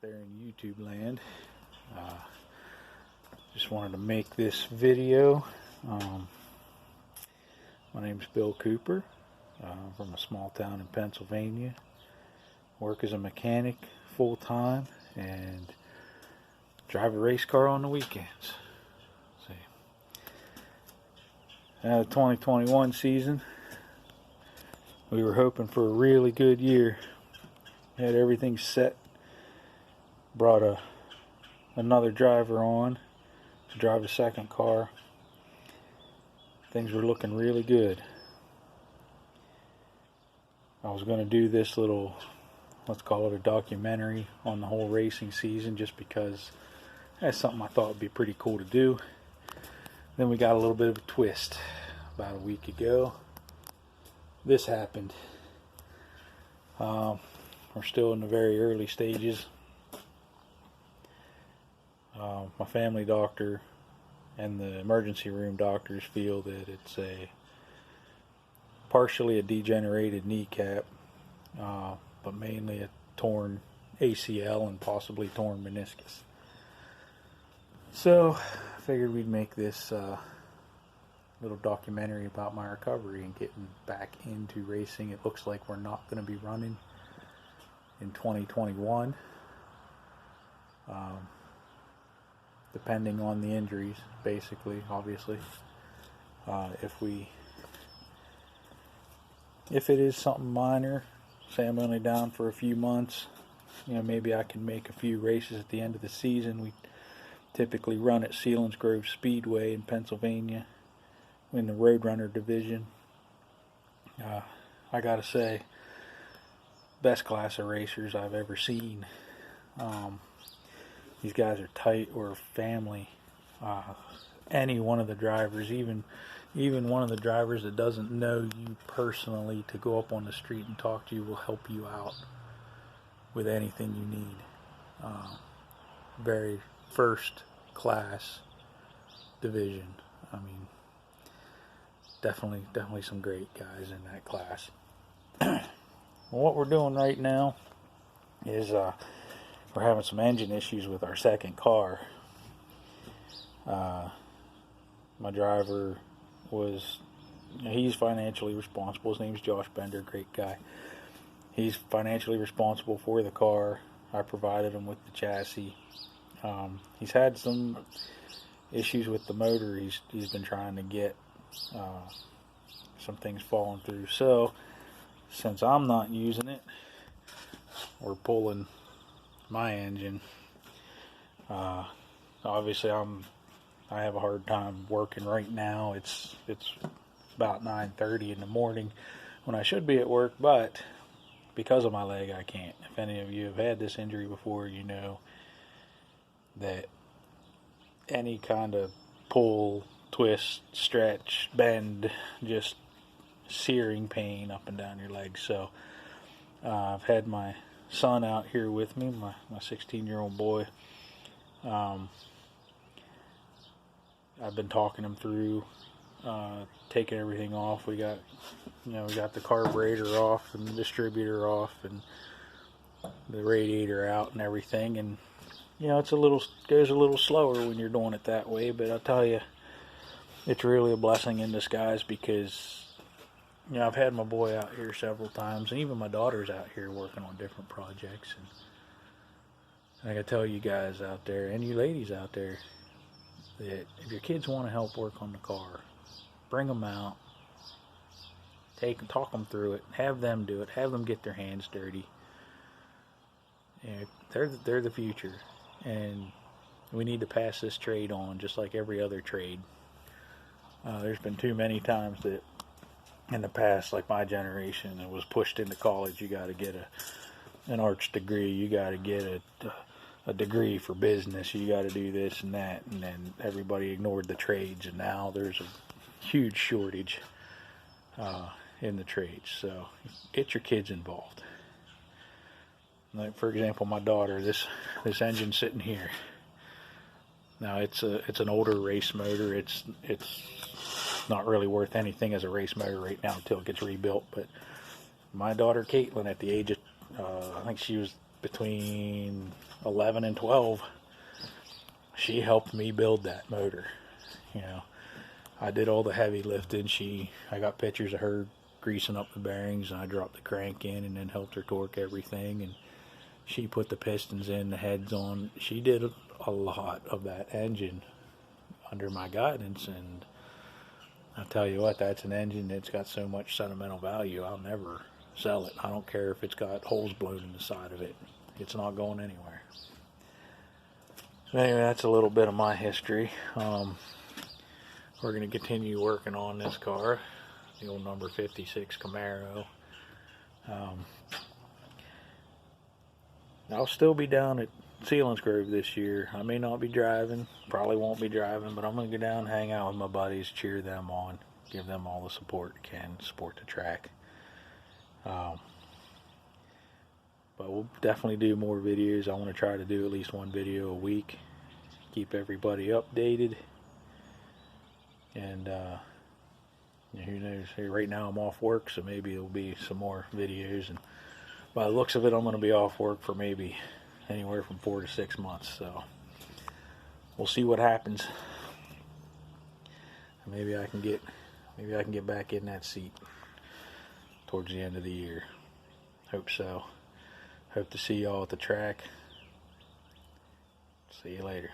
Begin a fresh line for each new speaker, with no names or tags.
there in YouTube land. Just wanted to make this video. My name's Bill Cooper. I'm from a small town in Pennsylvania. Work as a mechanic full-time and drive a race car on the weekends. See, now the 2021 season, we were hoping for a really good year. Had everything set. Brought another driver on to drive a second car. Things were looking really good. I was going to do this little, let's call it a documentary on the whole racing season, just because that's something I thought would be pretty cool to do. Then we got a little bit of a twist. About a week ago, this happened. We're still in the very early stages. My family doctor and the emergency room doctors feel that it's partially a degenerated kneecap, but mainly a torn ACL and possibly torn meniscus. So I figured we'd make this little documentary about my recovery and getting back into racing. It looks like we're not going to be running in 2021, depending on the injuries, basically, obviously. If it is something minor, say I'm only down for a few months, maybe I can make a few races at the end of the season. We typically run at Selinsgrove Speedway in Pennsylvania in the Roadrunner division. I gotta say, best class of racers I've ever seen. These guys are tight. Or family. Any one of the drivers, even one of the drivers that doesn't know you personally, to go up on the street and talk to you, will help you out with anything you need. Very first class division. I mean, definitely some great guys in that class. Well, what we're doing right now is we're having some engine issues with our second car. My driver he's financially responsible. His name's Josh Bender, great guy. He's financially responsible for the car. I provided him with the chassis. He's had some issues with the motor. He's been trying to get some things falling through. So since I'm not using it, we're pulling my engine. Obviously I have a hard time working right now. It's about 9:30 in the morning when I should be at work, but because of my leg I can't. If any of you have had this injury before, you know that any kind of pull, twist, stretch, bend, just searing pain up and down your legs. So I've had my son out here with me, my 16-year-old boy. I've been talking him through taking everything off. We got the carburetor off and the distributor off and the radiator out and everything, and goes a little slower when you're doing it that way, but I'll tell you, it's really a blessing in disguise, because I've had my boy out here several times, and even my daughter's out here working on different projects, and I gotta tell you guys out there, and you ladies out there, that if your kids want to help work on the car, bring them out, talk them through it, have them do it, have them get their hands dirty. They're the future, and we need to pass this trade on just like every other trade. There's been too many times that in the past, like my generation, it was pushed into college. You got to get an arts degree. You got to get a degree for business. You got to do this and that, and then everybody ignored the trades. And now there's a huge shortage in the trades. So get your kids involved. Like, for example, my daughter. This engine sitting here. Now it's an older race motor. It's not really worth anything as a race motor right now until it gets rebuilt. But my daughter Caitlin, at the age of I think she was between 11 and 12, she helped me build that motor. You know, I did all the heavy lifting. I got pictures of her greasing up the bearings, and I dropped the crank in and then helped her torque everything, and she put the pistons in, the heads on. She did a lot of that engine under my guidance, and I'll tell you what, that's an engine that's got so much sentimental value, I'll never sell it. I don't care if it's got holes blown in the side of it. It's not going anywhere. So anyway, that's a little bit of my history. We're going to continue working on this car, the old number 56 Camaro. I'll still be down at Selinsgrove this year. I may not be driving, probably won't be driving, but I'm going to go down and hang out with my buddies, cheer them on, give them all the support I can, support the track. But we'll definitely do more videos. I want to try to do at least one video a week, keep everybody updated, and who knows, hey, right now I'm off work, so maybe there'll be some more videos, and by the looks of it, I'm going to be off work for maybe anywhere from 4 to 6 months, so we'll see what happens. Maybe I can get back in that seat towards the end of the year. Hope so. Hope to see y'all at the track. See you later.